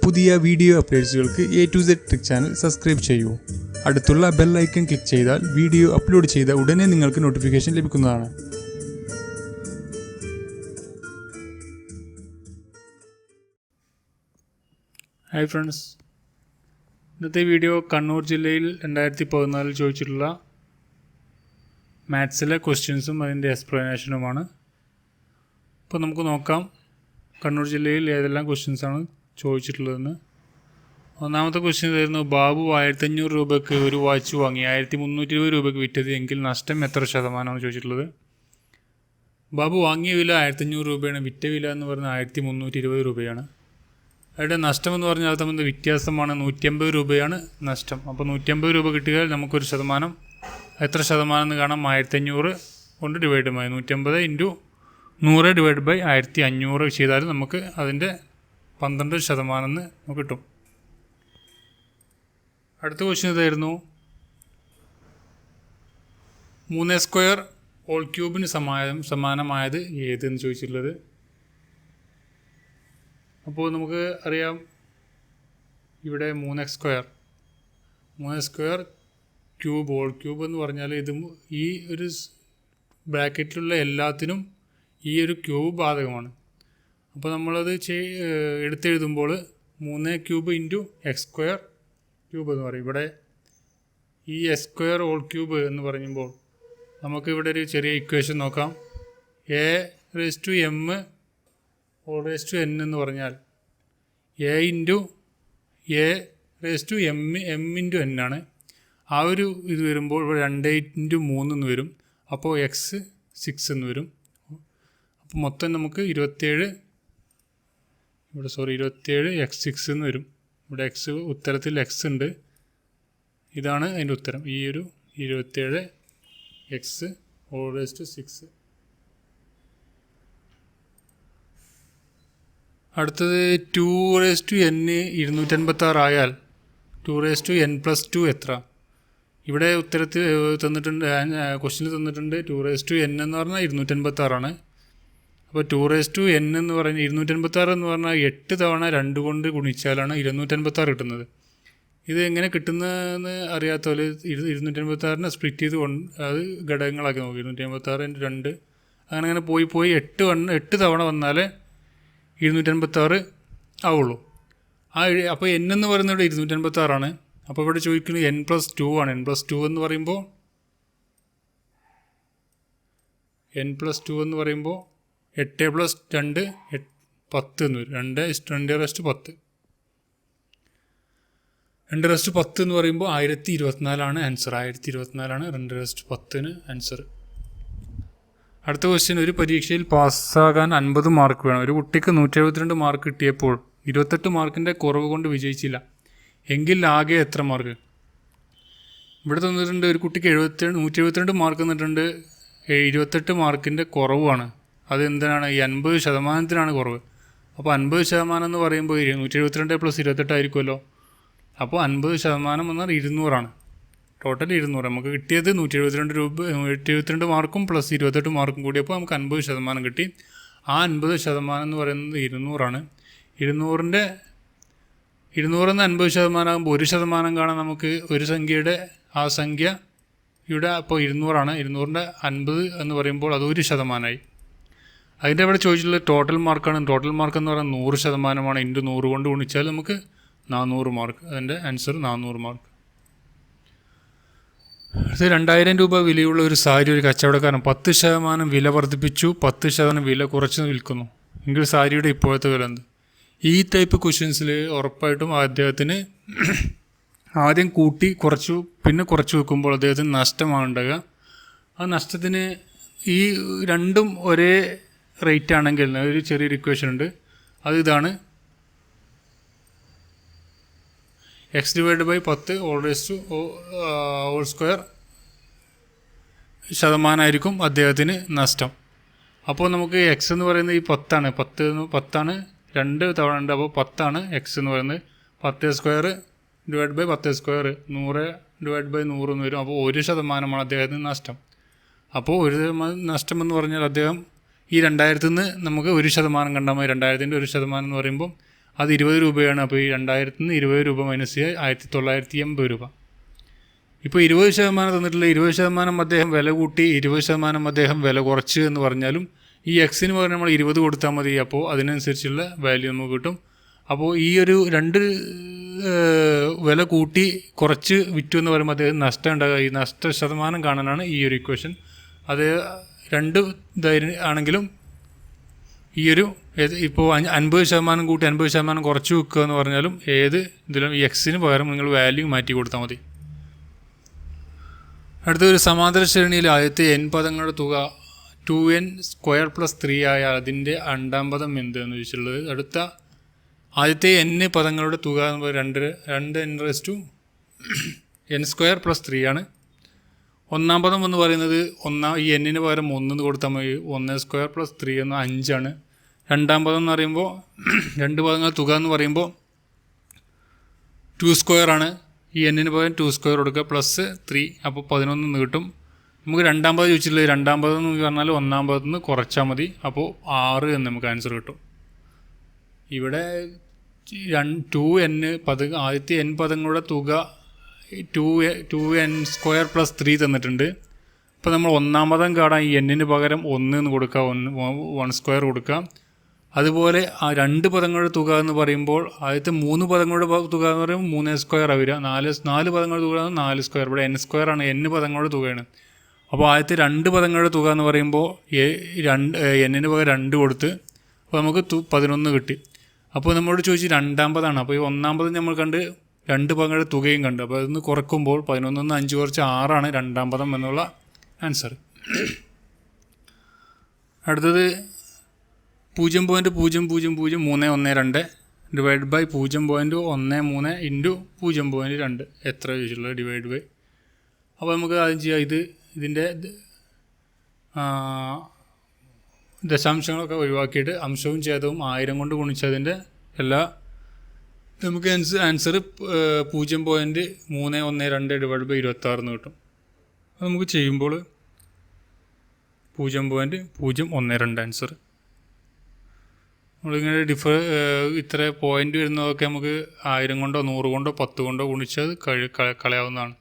പുതിയ വീഡിയോ അപ്ഡേറ്റ്സുകൾക്ക് A to Z tech channel subscribe ചെയ്യൂ. അടുത്തുള്ള ബെൽ ഐക്കൺ ക്ലിക്ക് ചെയ്താൽ വീഡിയോ അപ്ലോഡ് ചെയ്ത ഉടനെ നിങ്ങൾക്ക് നോട്ടിഫിക്കേഷൻ ലഭിക്കുന്നതാണ്. ഹായ് ഫ്രണ്ട്സ്, ഇന്നത്തെ വീഡിയോ കണ്ണൂർ ജില്ലയിൽ 2014 ചോദിച്ചിട്ടുള്ള മാത്സിലെ ക്വസ്റ്റ്യൻസും അതിൻ്റെ എക്സ്പ്ലനേഷനുമാണ്. അപ്പോൾ നമുക്ക് നോക്കാം കണ്ണൂർ ജില്ലയിൽ ഏതെല്ലാം ക്വസ്റ്റ്യൻസാണ് ചോദിച്ചിട്ടുള്ളതെന്ന്. ഒന്നാമത്തെ ക്വസ്റ്റ്യൻ ആയിരുന്നു, ബാബു 1500 രൂപയ്ക്ക് ഒരു വാച്ച് വാങ്ങി 1320 രൂപയ്ക്ക് വിറ്റത് എങ്കിൽ നഷ്ടം എത്ര ശതമാനമാണ് ചോദിച്ചിട്ടുള്ളത്. ബാബു വാങ്ങിയ വില 1500 രൂപയാണ്, വിറ്റ വില എന്ന് പറഞ്ഞാൽ 1320 രൂപയാണ്. അവരുടെ നഷ്ടം എന്ന് പറഞ്ഞാൽ അത് തമ്മിൽ വ്യത്യാസമാണ്, 150 രൂപയാണ് നഷ്ടം. അപ്പോൾ 150 രൂപ കിട്ടിയാൽ നമുക്കൊരു ശതമാനം എത്ര ശതമാനം എന്ന് കാണാം. 1500 കൊണ്ട് ഡിവൈഡ് ചെയ്യും. 150 × 100 ഡിവൈഡ് ബൈ 1500 ചെയ്താൽ നമുക്ക് അതിൻ്റെ 12% എന്ന് നമുക്ക് കിട്ടും. അടുത്ത ക്വസ്റ്റ്യൻ ഇതായിരുന്നു, 3² ഹോൾ ക്യൂബിന് സമാനമായത് ഏതെന്ന് ചോദിച്ചിട്ടുള്ളത്. അപ്പോൾ നമുക്ക് അറിയാം, ഇവിടെ 3² ക്യൂബ് ഹോൾ ക്യൂബ് എന്ന് പറഞ്ഞാൽ ഇത് ഈ ഒരു ബ്രാക്കറ്റിലുള്ള എല്ലാത്തിനും ഈ ഒരു ക്യൂബ് ബാധകമാണ്. അപ്പോൾ നമ്മളത് എടുത്തെഴുതുമ്പോൾ 3³ × x² ക്യൂബ് എന്ന് പറയും. ഇവിടെ ഈ x² ഹോൾ ക്യൂബ് എന്ന് പറയുമ്പോൾ നമുക്ക് ഇവിടെ ഒരു ചെറിയ ഇക്വേഷൻ നോക്കാം. a⁻m n എന്ന് പറഞ്ഞാൽ a × m × n ആണ്. ആ ഒരു ഇത് വരുമ്പോൾ ഇവിടെ 2 × 3 എന്ന് വരും. അപ്പോൾ x 6 എന്ന് വരും. അപ്പോൾ മൊത്തം നമുക്ക് 27 x6 എന്ന് വരും. ഇവിടെ x ഉത്തരത്തിൽ x ഉണ്ട്. ഇതാണ് അതിൻ്റെ ഉത്തരം, ഈ ഒരു 27 x6. അടുത്തത് 2n 256 ആയാൽ 2n+2 എത്ര? ഇവിടെ ഉത്തരത്തിൽ തന്നിട്ടുണ്ട്, ക്വസ്റ്റ്യനിൽ തന്നിട്ടുണ്ട് 2n എന്ന് പറഞ്ഞാൽ 256 ആണ്. അപ്പോൾ 2n എന്ന് പറഞ്ഞാൽ 256 എന്ന് പറഞ്ഞാൽ 8 തവണ 2 കൊണ്ട് ഗുണിച്ചാലാണ് 256 കിട്ടുന്നത്. ഇത് എങ്ങനെ കിട്ടുന്നതെന്ന് അറിയാത്ത പോലെ 256 സ്പ്ലിറ്റ് ചെയ്ത് അത് ഘടകങ്ങളാക്കി നോക്കി. 256 × 2 അങ്ങനെ പോയി 8 തവണ വന്നാലേ 256 ആവുള്ളൂ. അപ്പോൾ n എന്ന് പറയുന്നത് ഇവിടെ 256 ആണ്. അപ്പോൾ ഇവിടെ ചോദിക്കുന്നത് n+2 ആണ്. n+2 എന്ന് പറയുമ്പോൾ 8 + 2 10 എന്ന് വരും. 2 210 എന്ന് പറയുമ്പോൾ 1024 ആണ് ആൻസർ. 1024 ആണ് 210 ആൻസർ. അടുത്ത ക്വസ്റ്റ്യൻ, ഒരു പരീക്ഷയിൽ പാസ്സാകാൻ 50 മാർക്ക് വേണം. ഒരു കുട്ടിക്ക് 172 മാർക്ക് കിട്ടിയപ്പോൾ 28 മാർക്കിൻ്റെ കുറവ് കൊണ്ട് വിജയിച്ചില്ല എങ്കിൽ ആകെ എത്ര മാർക്ക്? ഇവിടെ തന്നിട്ടുണ്ട് ഒരു കുട്ടിക്ക് 172 മാർക്ക് തന്നിട്ടുണ്ട്, 28 മാർക്കിൻ്റെ കുറവാണ്. അത് എന്തിനാണ്? ഈ 50% കുറവ്. അപ്പോൾ 50% എന്ന് പറയുമ്പോൾ 172 + 28 ആയിരിക്കുമല്ലോ. അപ്പോൾ 50% എന്നാൽ 200 ആണ്. ടോട്ടൽ 200. നമുക്ക് കിട്ടിയത് 172 മാർക്കും + 28 മാർക്കും കൂടിയപ്പോൾ നമുക്ക് 50% കിട്ടി. ആ 50% എന്ന് പറയുന്നത് 200 ആണ്. 200 50% ആകുമ്പോൾ 1% കാണാൻ നമുക്ക് ഒരു സംഖ്യയുടെ ആ സംഖ്യ ഇവിടെ അപ്പോൾ 200 ആണ്. 200ൻ്റെ 50 എന്ന് പറയുമ്പോൾ അത് 1%. അതിൻ്റെ അവിടെ ചോദിച്ചിട്ടുള്ളത് ടോട്ടൽ മാർക്കാണ്. ടോട്ടൽ മാർക്ക് എന്ന് പറയുന്നത് 100% × 100 കൊണ്ട് ഗുണിച്ചാൽ നമുക്ക് 400 മാർക്ക്. അതിൻ്റെ ആൻസർ 400 മാർക്ക്. അത് 2000 രൂപ വിലയുള്ള ഒരു സാരി ഒരു കച്ചവടക്കാരൻ 10% വില വർദ്ധിപ്പിച്ചു 10% വില കുറച്ച് വിൽക്കുന്നു എങ്കിൽ സാരിയുടെ ഇപ്പോഴത്തെ വില എന്ത്? ഈ ടൈപ്പ് ക്വസ്റ്റ്യൻസിൽ ഉറപ്പായിട്ടും അദ്ദേഹത്തിന് ആദ്യം കൂട്ടി പിന്നെ കുറച്ച് വെക്കുമ്പോൾ അദ്ദേഹത്തിന് നഷ്ടമാണ് ഉണ്ടാകുക. ആ നഷ്ടത്തിന് ഈ രണ്ടും ഒരേ റേറ്റ് ആണെങ്കിൽ ഒരു ചെറിയൊരു ഇക്വേഷൻ ഉണ്ട്. അത് ഇതാണ്, x / 10 ഹോൾ സ്ക്വയർ ശതമാനമായിരിക്കും അദ്ദേഹത്തിന് നഷ്ടം. അപ്പോൾ നമുക്ക് x എന്ന് പറയുന്നത് ഈ 10 2 തവണ ഉണ്ട്. അപ്പോൾ 10 x എന്ന് പറയുന്നത് 10² / 10² 100 / 100 എന്ന് വരും. അപ്പോൾ 1% അദ്ദേഹത്തിന് നഷ്ടം. അപ്പോൾ 1% നഷ്ടം എന്ന് പറഞ്ഞാൽ അദ്ദേഹം ഈ 2000 നിന്ന് നമുക്ക് 1% കണ്ടാൽ മതി. 2000ൻ്റെ 1% എന്ന് പറയുമ്പോൾ അത് 20 രൂപയാണ്. അപ്പോൾ ഈ 2000 നിന്ന് 20 രൂപ മൈനസ് ചെയ്യുക 1980 രൂപ. ഇപ്പോൾ 20% തന്നിട്ടുള്ള 20% അദ്ദേഹം വില കൂട്ടി, 20% അദ്ദേഹം വില കുറച്ച് എന്ന് പറഞ്ഞാലും ഈ എക്സിന് പകരം നമ്മൾ 20 കൊടുത്താൽ മതി. അപ്പോൾ അതിനനുസരിച്ചുള്ള വാല്യൂ നമുക്ക് കിട്ടും. അപ്പോൾ ഈ ഒരു രണ്ട് വില കൂട്ടി കുറച്ച് വിറ്റു എന്ന് പറയുമ്പോൾ അദ്ദേഹം നഷ്ടം ഉണ്ടാകുക. ഈ നഷ്ട ശതമാനം കാണാനാണ് ഈ ഒരു ഇക്വേഷൻ. അത് രണ്ട് ആണെങ്കിലും ഈ ഒരു ഇപ്പോൾ 50% കൂട്ടി 50% കുറച്ച് വെക്കുക എന്ന് പറഞ്ഞാലും ഏത് ഇതിലും ഈ എക്സിന് പകരം നിങ്ങൾ വാല്യൂ മാറ്റി കൊടുത്താൽ മതി. അടുത്തൊരു സമാന്തര ശ്രേണിയിൽ ആദ്യത്തെ n പദങ്ങളുടെ തുക 2n² + 3 ആയാൽ അതിൻ്റെ രണ്ടാം പദം എന്തെന്ന് ചോദിച്ചിട്ടുള്ളത്. അടുത്ത ആദ്യത്തെ n പദങ്ങളുടെ തുക എന്ന് പറയുന്നത് 2n² + 3 ആണ്. ഒന്നാം പദം എന്ന് പറയുന്നത് ഈ n-ന് പകരം 1 എന്ന് കൊടുത്താൽ മതി. 1² + 3 എന്ന് 5 ആണ്. രണ്ടാം പദം എന്ന് പറയുമ്പോൾ രണ്ട് പദങ്ങളുടെ തുക എന്ന് പറയുമ്പോൾ 2² ആണ്. ഈ n-ന് പകരം 2² കൊടുക്കുക +3 അപ്പോൾ 11 എന്ന് കിട്ടും. നമുക്ക് രണ്ടാം പദം ചോദിച്ചിട്ടുള്ളത് രണ്ടാം പദം എന്ന് പറഞ്ഞാൽ ഒന്നാം പദത്തിൽ നിന്ന് കുറച്ചാൽ മതി. അപ്പോൾ 6 എന്ന് നമുക്ക് ആൻസർ കിട്ടും. ഇവിടെ 2n ആദ്യത്തെ n പദങ്ങളുടെ തുക 2n² + 3 തന്നിട്ടുണ്ട്. ഇപ്പോൾ നമ്മൾ ഒന്നാം പദം കാണാൻ ഈ n-ന് പകരം 1 എന്ന് കൊടുക്കുക, 1² കൊടുക്കുക. അതുപോലെ ആ രണ്ട് പദങ്ങളുടെ തുക എന്ന് പറയുമ്പോൾ ആദ്യത്തെ 3 പദങ്ങളുടെ തുക എന്ന് പറയുമ്പോൾ 3² വരിക. 4 പദങ്ങളുടെ തുക 4². ഇവിടെ n² ആണ്, n പദങ്ങളുടെ തുകയാണ്. അപ്പോൾ ആദ്യത്തെ രണ്ട് പദങ്ങളുടെ തുക എന്ന് പറയുമ്പോൾ n-ന് പകരം 2 കൊടുത്ത് അപ്പോൾ നമുക്ക് 11 കിട്ടി. അപ്പോൾ നമ്മളോട് ചോദിച്ച് രണ്ടാം പദമാണ്. അപ്പോൾ ഈ ഒന്നാം പദം നമ്മൾ കണ്ട് രണ്ട് പദങ്ങളുടെ തുകയും കണ്ട്. അപ്പോൾ അതിന് കുറക്കുമ്പോൾ 11 നിന്ന് 5 കുറച്ച് 6 ആണ് രണ്ടാം പദം എന്നുള്ള ആൻസർ. അടുത്തത് 0.0000312 ഡിവൈഡ് ബൈ 0.13 ഇൻറ്റു 0.2 എത്ര ചോദിച്ചിട്ടുള്ളത് ഡിവൈഡ് ബൈ. അപ്പോൾ നമുക്ക് ആദ്യം ചെയ്യാം ഇതിൻ്റെ ദശാംശങ്ങളൊക്കെ ഒഴിവാക്കിയിട്ട് അംശവും ഛേദവും 1000 കൊണ്ട് ഗുണിച്ചതിൻ്റെ എല്ലാ നമുക്ക് ആൻസർ 0.312 ഡിവൈഡ് ബൈ 26 എന്ന് കിട്ടും. അത് നമുക്ക് ചെയ്യുമ്പോൾ 0.012 ആൻസർ. നമ്മളിങ്ങനെ ഇത്ര പോയിൻ്റ് വരുന്നതൊക്കെ നമുക്ക് 1000 കൊണ്ടോ 100 കൊണ്ടോ 10 കൊണ്ടോ ഗുണിച്ചത് കളയാവുന്നതാണ്.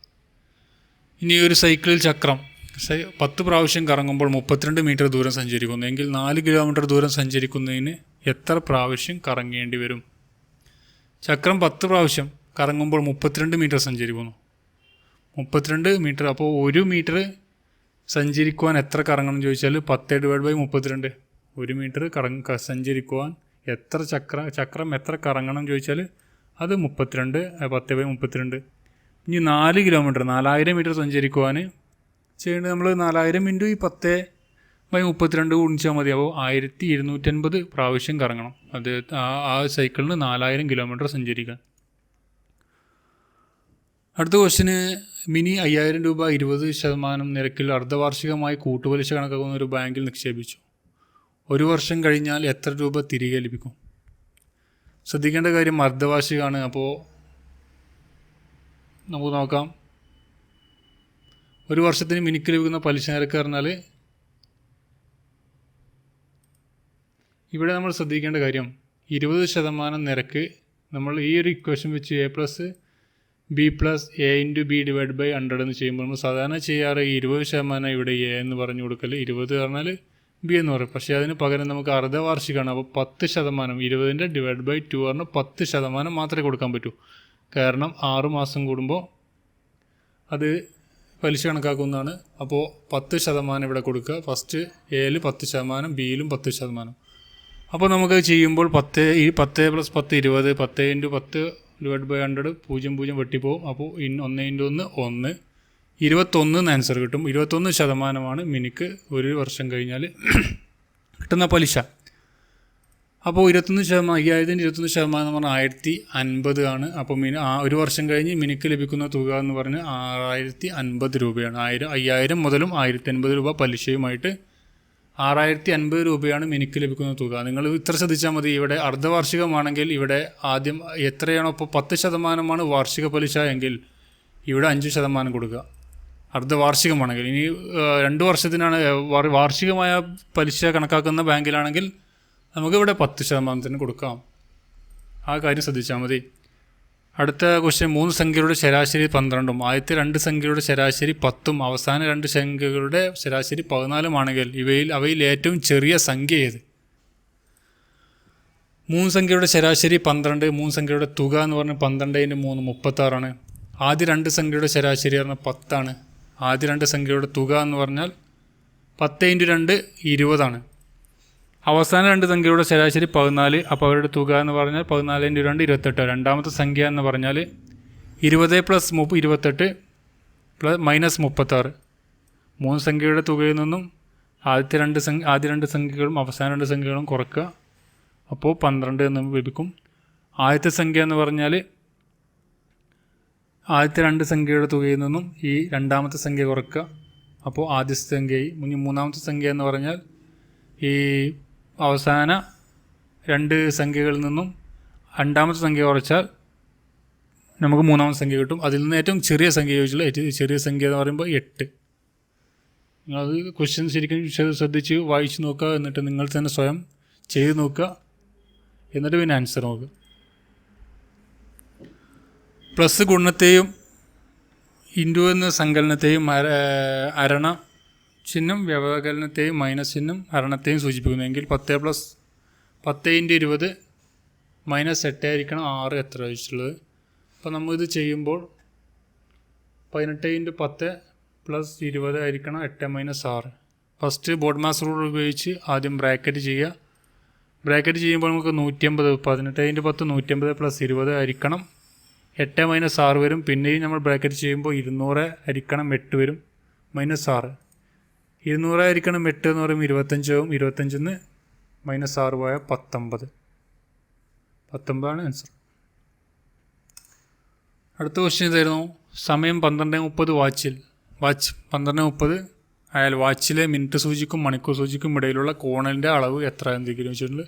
ഇനി ഒരു സൈക്കിളിൽ ചക്രം 10 പ്രാവശ്യം കറങ്ങുമ്പോൾ 32 മീറ്റർ ദൂരം സഞ്ചരിക്കുന്നു എങ്കിൽ 4 കിലോമീറ്റർ ദൂരം സഞ്ചരിക്കുന്നതിന് എത്ര പ്രാവശ്യം കറങ്ങേണ്ടി വരും? ചക്രം 10 പ്രാവശ്യം കറങ്ങുമ്പോൾ 32 മീറ്റർ സഞ്ചരിക്കുന്നു. 32 മീറ്റർ. അപ്പോൾ 1 മീറ്റർ സഞ്ചരിക്കുവാൻ എത്ര കറങ്ങണം എന്ന് ചോദിച്ചാൽ 10 ഡിവൈഡ് ബൈ 32. 1 മീറ്റർ സഞ്ചരിക്കുവാൻ എത്ര ചക്രം എത്ര കറങ്ങണം എന്ന് ചോദിച്ചാൽ അത് 32 10 ബൈ 32. ഇനി 4 കിലോമീറ്റർ 4000 മീറ്റർ സഞ്ചരിക്കുവാൻ ചെയ്യേണ്ടത് നമ്മൾ 4000 ഇൻറ്റു ഈ 10 ബൈ 32 ഗുണിച്ചാൽ മതി. അപ്പോൾ 1250 പ്രാവശ്യം കറങ്ങണം. അത് ആ സൈക്കിളിന് 4000 കിലോമീറ്റർ സഞ്ചരിക്കാൻ. അടുത്ത ക്വസ്റ്റിന് മിനി 5000 രൂപ 20% നിരക്കിൽ അർദ്ധവാർഷികമായി കൂട്ടുപലിശ കണക്കാക്കുന്ന ഒരു ബാങ്കിൽ നിക്ഷേപിച്ചു. 1 വർഷം കഴിഞ്ഞാൽ എത്ര രൂപ തിരികെ ലഭിക്കും? ശ്രദ്ധിക്കേണ്ട കാര്യം അർദ്ധവാർഷികമാണ്. അപ്പോൾ നമുക്ക് നോക്കാം. 1 വർഷത്തിന് മിനിക്ക് ലഭിക്കുന്ന പലിശ നിരക്ക് പറഞ്ഞാൽ ഇവിടെ നമ്മൾ ശ്രദ്ധിക്കേണ്ട കാര്യം 20% നിരക്ക് നമ്മൾ ഈ ഒരു ഇക്വേഷൻ വെച്ച് a + b + a × b divide by 100 എന്ന് ചെയ്യുമ്പോൾ നമ്മൾ സാധാരണ ചെയ്യാറ് 20% ഇവിടെ a എന്ന് പറഞ്ഞു കൊടുക്കൽ, 20 പറഞ്ഞാൽ b എന്ന് പറയും. പക്ഷേ അതിന് പകരം നമുക്ക് അർദ്ധവാർഷികമാണ്. അപ്പോൾ 10%, 20ൻ്റെ ഡിവൈഡ് ബൈ 2 പറഞ്ഞാൽ 10% മാത്രമേ കൊടുക്കാൻ പറ്റൂ. കാരണം 6 മാസം കൂടുമ്പോൾ അത് പലിശ കണക്കാക്കുന്നതാണ്. അപ്പോൾ 10% ഇവിടെ കൊടുക്കുക. ഫസ്റ്റ് എയിൽ 10%, ബിയിലും 10%. അപ്പോൾ നമുക്ക് ചെയ്യുമ്പോൾ 10 + 10 = 20, 10 × 10 ഡിവൈഡ് ബൈ 100 0 വെട്ടിപ്പോവും. അപ്പോൾ 1 × 1 1 21 ആൻസർ കിട്ടും. 21% മിനിക്ക് 1 വർഷം കഴിഞ്ഞാൽ കിട്ടുന്ന പലിശ. അപ്പോൾ 21%, 5000 21% എന്ന് പറഞ്ഞാൽ 1050 ആണ്. അപ്പോൾ 1 വർഷം കഴിഞ്ഞ് മിനിക്ക് ലഭിക്കുന്ന തുക എന്ന് പറഞ്ഞാൽ 6050 രൂപയാണ്. 5000 മുതലും 1050 രൂപ പലിശയുമായിട്ട് 6050 രൂപയാണ് മിനിക്ക് ലഭിക്കുന്ന തുക. നിങ്ങൾ ഇത്ര ശ്രദ്ധിച്ചാൽ മതി. ഇവിടെ അർദ്ധവാർഷികമാണെങ്കിൽ ഇവിടെ ആദ്യം എത്രയാണോ, ഇപ്പോൾ 10% വാർഷിക പലിശ എങ്കിൽ ഇവിടെ 5% കൊടുക്കുക. അർദ്ധവാർഷികമാണെങ്കിൽ. ഇനി 2 വർഷത്തിനാണ് വാർഷികമായ പലിശ കണക്കാക്കുന്ന ബാങ്കിലാണെങ്കിൽ നമുക്കിവിടെ 10% കൊടുക്കാം. ആ കാര്യം ശ്രദ്ധിച്ചാൽ മതി. അടുത്ത ക്വസ്റ്റ്യൻ 3 സംഖ്യകളുടെ ശരാശരി 12ഉം ആദ്യത്തെ 2 സംഖ്യകളുടെ ശരാശരി 10ഉം അവസാന 2 സംഖ്യകളുടെ ശരാശരി 14ഉം ആണെങ്കിൽ അവയിൽ ഏറ്റവും ചെറിയ സംഖ്യ ഏത്? 3 സംഖ്യയുടെ ശരാശരി 12, 3 സംഖ്യയുടെ തുക എന്ന് പറഞ്ഞാൽ 12×3 36ആണ്. ആദ്യ 2 സംഖ്യയുടെ ശരാശരി പറഞ്ഞാൽ 10ആണ്. ആദ്യ 2 സംഖ്യയുടെ തുക എന്ന് പറഞ്ഞാൽ 10×2 20ആണ്. അവസാന 2 സംഖ്യയുടെ ശരാശരി 14, അപ്പോൾ അവരുടെ തുക എന്ന് പറഞ്ഞാൽ 14×2 28. രണ്ടാമത്തെ സംഖ്യ എന്ന് പറഞ്ഞാൽ 20 + 28 - 36. 3 സംഖ്യയുടെ തുകയിൽ നിന്നും ആദ്യ 2 സംഖ്യകളും അവസാന 2 സംഖ്യകളും കുറക്കുക, അപ്പോൾ 12 എന്ന് ലഭിക്കും. ആദ്യത്തെ സംഖ്യ എന്ന് പറഞ്ഞാൽ ആദ്യത്തെ 2 സംഖ്യയുടെ തുകയിൽ നിന്നും ഈ രണ്ടാമത്തെ സംഖ്യ കുറക്കുക, അപ്പോൾ ആദ്യത്തെ സംഖ്യയായി. മൂന്നാമത്തെ സംഖ്യ എന്ന് പറഞ്ഞാൽ ഈ അവസാന 2 സംഖ്യകളിൽ നിന്നും രണ്ടാമത്തെ സംഖ്യ കുറച്ചാൽ നമുക്ക് മൂന്നാമത്തെ സംഖ്യ കിട്ടും. അതിൽ നിന്ന് ഏറ്റവും ചെറിയ സംഖ്യ ചോദിച്ചുള്ള ഏറ്റവും ചെറിയ സംഖ്യ എന്ന് പറയുമ്പോൾ 8. നിങ്ങളത് ക്വസ്റ്റ്യൻ ശരിക്കും ശ്രദ്ധിച്ച് വായിച്ച് നോക്കുക, എന്നിട്ട് നിങ്ങൾ തന്നെ സ്വയം ചെയ്ത് നോക്കുക, എന്നിട്ട് പിന്നെ ആൻസർ നോക്കുക. പ്ലസ് ഗുണത്തെയും ഇൻറ്റു എന്ന സങ്കലനത്തെയും അരണ ചിഹ്നം വ്യവകലനത്തെയും മൈനസ് ചിഹ്നം ഹരണത്തെയും സൂചിപ്പിക്കുന്നുവെങ്കിൽ 10 × 20 - 8 ആയിരിക്കണം 6 എത്ര വെച്ചിട്ടുള്ളത്. അപ്പോൾ നമ്മളിത് ചെയ്യുമ്പോൾ 18 × 10 + 20 ആയിരിക്കണം 8 - 6. ഫസ്റ്റ് ബോർഡ് മാസ് റൂൾ ഉപയോഗിച്ച് ആദ്യം ബ്രാക്കറ്റ് ചെയ്യുക. ബ്രാക്കറ്റ് ചെയ്യുമ്പോൾ നമുക്ക് 150, 18 × 10 150 + 20 ആയിരിക്കണം 8 - 6 വരും. പിന്നെയും നമ്മൾ ബ്രാക്കറ്റ് ചെയ്യുമ്പോൾ 200 ആയിരിക്കണം 8 വരും -6. 200 ആയിരിക്കണം 8 എന്ന് പറയുമ്പോൾ 25 ആവും. 25 -6 പോയാൽ 19. 19 ആൻസർ. അടുത്ത ക്വസ്റ്റ്യൻ ഇതായിരുന്നു. സമയം 12:30 വാച്ച് 12:30 ആയാൽ വാച്ചിലെ മിനിറ്റ് സൂചിക്കും മണിക്കൂർ സൂചിക്കും ഇടയിലുള്ള കോണിൻ്റെ അളവ് എത്ര എന്തെങ്കിലും വെച്ചിട്ടുണ്ട്.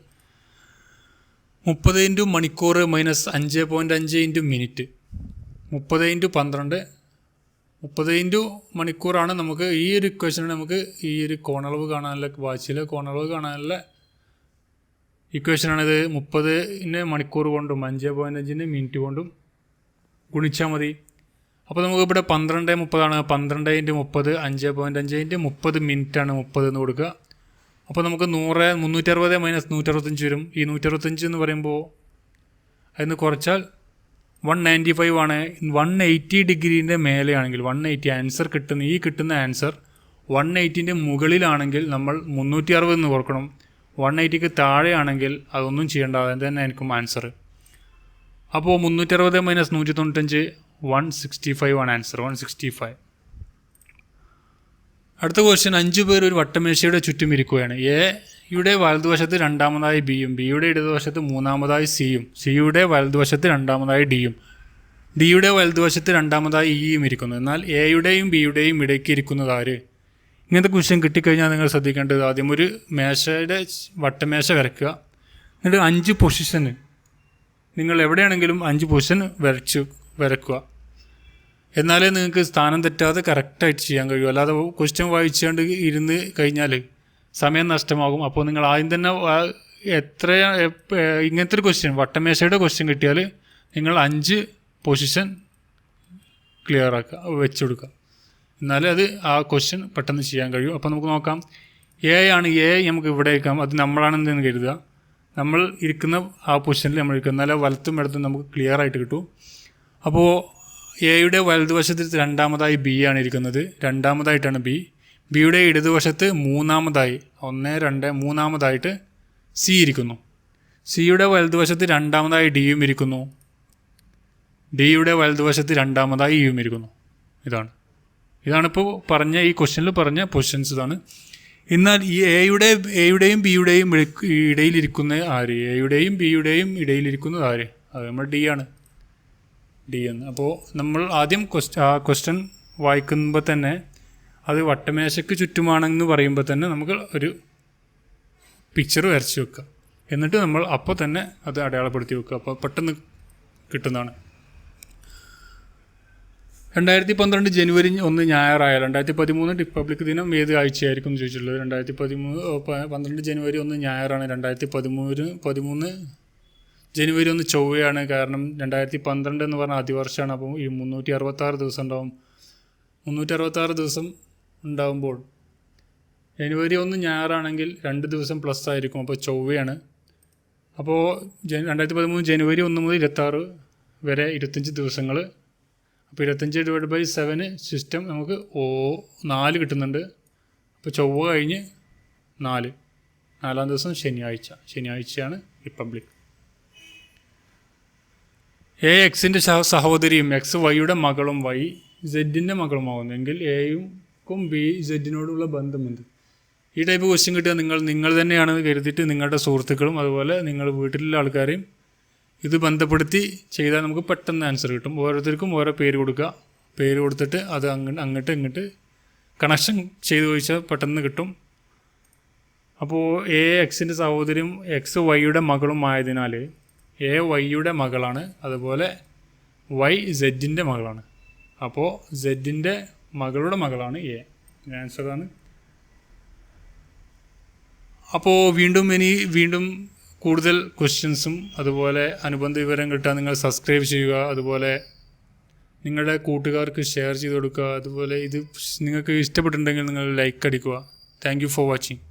30 × മണിക്കൂർ - 5.5 × മിനിറ്റ്. 30 × 12 30 മണിക്കൂറാണ്. നമുക്ക് ഈ ഒരു ഇക്വേഷനാണ് നമുക്ക് ഈ ഒരു കോണളവ് കാണാനുള്ള വാച്ചിലെ കോണളവ് കാണാനുള്ള ഇക്വേഷനാണിത്. 30 മണിക്കൂർ കൊണ്ടും 5.5 മിനിറ്റ് കൊണ്ടും ഗുണിച്ചാൽ മതി. അപ്പോൾ നമുക്ക് ഇവിടെ 12:30 ആണ്. 12 × 30 5.5 × 30 മിനിറ്റാണ് 30 എന്ന് കൊടുക്കുക. അപ്പോൾ നമുക്ക് 360 - 165 വരും. ഈ 165 എന്ന് പറയുമ്പോൾ അതിന് കുറച്ചാൽ 195 ആണ്. 180 ഡിഗ്രീൻ്റെ മേലെയാണെങ്കിൽ 180 ആൻസർ കിട്ടുന്ന ആൻസർ 180ൻ്റെ മുകളിലാണെങ്കിൽ നമ്മൾ 360 എന്ന് ഓർക്കണം. 180ക്ക് താഴെയാണെങ്കിൽ അതൊന്നും ചെയ്യേണ്ട, അത് തന്നെ ആയിരിക്കും ആൻസർ. അപ്പോൾ 360 - 195 165 ആണ് ആൻസർ. 165. അടുത്ത ക്വസ്റ്റ്യൻ. 5 പേർ ഒരു വട്ടമേശയുടെ ചുറ്റും ഇരിക്കുകയാണ്. എയുടെ വലതുവശത്ത് രണ്ടാമതായി ബിയും ബിയുടെ ഇടതുവശത്ത് മൂന്നാമതായി സിയും സിയുടെ വലതുവശത്ത് രണ്ടാമതായി ഡിയും ഡിയുടെ വലതുവശത്ത് രണ്ടാമതായി ഇയും ഇരിക്കുന്നു. എന്നാൽ എയുടെയും ബിയുടെയും ഇടയ്ക്ക് ഇരിക്കുന്നത് ആര്? ഇങ്ങനത്തെ ക്വസ്റ്റ്യൻ കിട്ടിക്കഴിഞ്ഞാൽ നിങ്ങൾ ശ്രദ്ധിക്കേണ്ടത് ആദ്യം ഒരു വട്ടമേശ വരയ്ക്കുക. എന്നിട്ട് 5 പൊസിഷന് നിങ്ങൾ എവിടെയാണെങ്കിലും 5 പൊസിഷൻ വരയ്ക്കുക. എന്നാലേ നിങ്ങൾക്ക് സ്ഥാനം തെറ്റാതെ കറക്റ്റായിട്ട് ചെയ്യാൻ കഴിയും. അല്ലാതെ ക്വസ്റ്റ്യൻ വായിച്ചുകൊണ്ട് ഇരുന്ന് കഴിഞ്ഞാൽ സമയം നഷ്ടമാകും. അപ്പോൾ നിങ്ങൾ ആദ്യം തന്നെ ഇങ്ങനത്തെ ഒരു ക്വസ്റ്റ്യൻ വട്ടമേശയുടെ ക്വസ്റ്റ്യൻ കിട്ടിയാൽ നിങ്ങൾ 5 പൊസിഷൻ ക്ലിയർ ആക്കുക, വെച്ച് കൊടുക്കുക. എന്നാലേ അത് ആ ക്വസ്റ്റ്യൻ പെട്ടെന്ന് ചെയ്യാൻ കഴിയും. അപ്പോൾ നമുക്ക് നോക്കാം. എ ആണ്. എ നമുക്ക് ഇവിടെ ഇരിക്കാം, അത് നമ്മളാണെന്ന് കരുതുക. നമ്മൾ ഇരിക്കുന്ന ആ പൊസിഷനിൽ നമ്മൾ ഇരിക്കുക, എന്നാലേ വലത്തും ഇടത്തും നമുക്ക് ക്ലിയർ ആയിട്ട് കിട്ടും. അപ്പോൾ എയുടെ വലതുവശത്ത് രണ്ടാമതായി ബി ആണ് ഇരിക്കുന്നത്, രണ്ടാമതായിട്ടാണ് ബി. ബിയുടെ ഇടതുവശത്ത് മൂന്നാമതായിട്ട് സി ഇരിക്കുന്നു. സിയുടെ വലതുവശത്ത് രണ്ടാമതായി ഡിയും ഇരിക്കുന്നു. ഡിയുടെ വലതുവശത്ത് രണ്ടാമതായി ഇയും ഇരിക്കുന്നു. ഇതാണിപ്പോൾ പറഞ്ഞ ഈ ക്വസ്റ്റ്യനിൽ പറഞ്ഞ പൊസിഷൻസ് ഇതാണ്. എന്നാൽ ഈ എയുടെയും ബിയുടെയും ഇടയിലിരിക്കുന്ന ആര്? എയുടെയും ബിയുടെയും ഇടയിലിരിക്കുന്നത് ആര്? അത് നമ്മൾ ഡി ആണ്. ഡി എന്ന്. അപ്പോൾ നമ്മൾ ആദ്യം ക്വസ്റ്റ്യൻ വായിക്കുമ്പോൾ തന്നെ അത് വട്ടമേശയ്ക്ക് ചുറ്റുമാണെന്ന് പറയുമ്പോൾ തന്നെ നമുക്ക് ഒരു പിക്ചർ വരച്ച് വെക്കുക. എന്നിട്ട് നമ്മൾ അപ്പോൾ തന്നെ അത് അടയാളപ്പെടുത്തി വെക്കുക. അപ്പോൾ പെട്ടെന്ന് കിട്ടുന്നതാണ്. 2012 ജനുവരി 1 ഞായറായാൽ 2013 റിപ്പബ്ലിക് ദിനം ഏത് ആഴ്ചയായിരിക്കും എന്ന് ചോദിച്ചിട്ടുള്ളത്. 2012 ജനുവരി 1 ഞായറാണ്. 2013 ജനുവരി 1 ചൊവ്വയാണ്. കാരണം 2012 എന്ന് പറഞ്ഞാൽ അതിവർഷമാണ്. അപ്പോൾ ഈ 366 ദിവസം ഉണ്ടാവും. 366 ദിവസം ഉണ്ടാകുമ്പോൾ ജനുവരി 1 ഞായറാണെങ്കിൽ 2 ദിവസം പ്ലസ് ആയിരിക്കും. അപ്പോൾ ചൊവ്വയാണ്. അപ്പോൾ 2013 ജനുവരി 1 മുതൽ 26 വരെ 25 ദിവസങ്ങൾ. അപ്പോൾ 25/7 സിസ്റ്റം നമുക്ക് 4 കിട്ടുന്നുണ്ട്. അപ്പോൾ ചൊവ്വ കഴിഞ്ഞ് 4-ാം ദിവസം ശനിയാഴ്ചയാണ് റിപ്പബ്ലിക്. എ എക്സിൻ്റെ സഹോദരിയും എക്സ് വൈയുടെ മകളും വൈ സെഡിൻ്റെ മകളുമാകുന്നെങ്കിൽ എയും ബി സെഡിനോടുള്ള ബന്ധമുണ്ട്. ഈ ടൈപ്പ് ക്വസ്റ്റ്യൻ കിട്ടിയാൽ നിങ്ങൾ തന്നെയാണെന്ന് കരുതിയിട്ട് നിങ്ങളുടെ സുഹൃത്തുക്കളും അതുപോലെ നിങ്ങൾ വീട്ടിലുള്ള ആൾക്കാരെയും ഇത് ബന്ധപ്പെടുത്തി ചെയ്താൽ നമുക്ക് പെട്ടെന്ന് ആൻസർ കിട്ടും. ഓരോരുത്തർക്കും ഓരോ പേര് കൊടുക്കുക. പേര് കൊടുത്തിട്ട് അത് അങ്ങോട്ട് ഇങ്ങോട്ട് കണക്ഷൻ ചെയ്ത് ചോദിച്ചാൽ പെട്ടെന്ന് കിട്ടും. അപ്പോൾ എ എക്സിൻ്റെ സഹോദരിയും എക്സ് വൈയുടെ മകളും ആയതിനാൽ എ വൈയുടെ മകളാണ്, അതുപോലെ വൈ സെഡിൻ്റെ മകളാണ്. അപ്പോൾ സെഡിൻ്റെ മകളുടെ മകളാണ് എ. ആൻസറാണ്. അപ്പോൾ വീണ്ടും കൂടുതൽ ക്വസ്റ്റ്യൻസും അതുപോലെ അനുബന്ധ വിവരം കിട്ടാൻ നിങ്ങൾ സബ്സ്ക്രൈബ് ചെയ്യുക. അതുപോലെ നിങ്ങളുടെ കൂട്ടുകാർക്ക് ഷെയർ ചെയ്ത് കൊടുക്കുക. അതുപോലെ ഇത് നിങ്ങൾക്ക് ഇഷ്ടപ്പെട്ടിട്ടുണ്ടെങ്കിൽ നിങ്ങൾ ലൈക്ക് അടിക്കുക. Thank you for watching.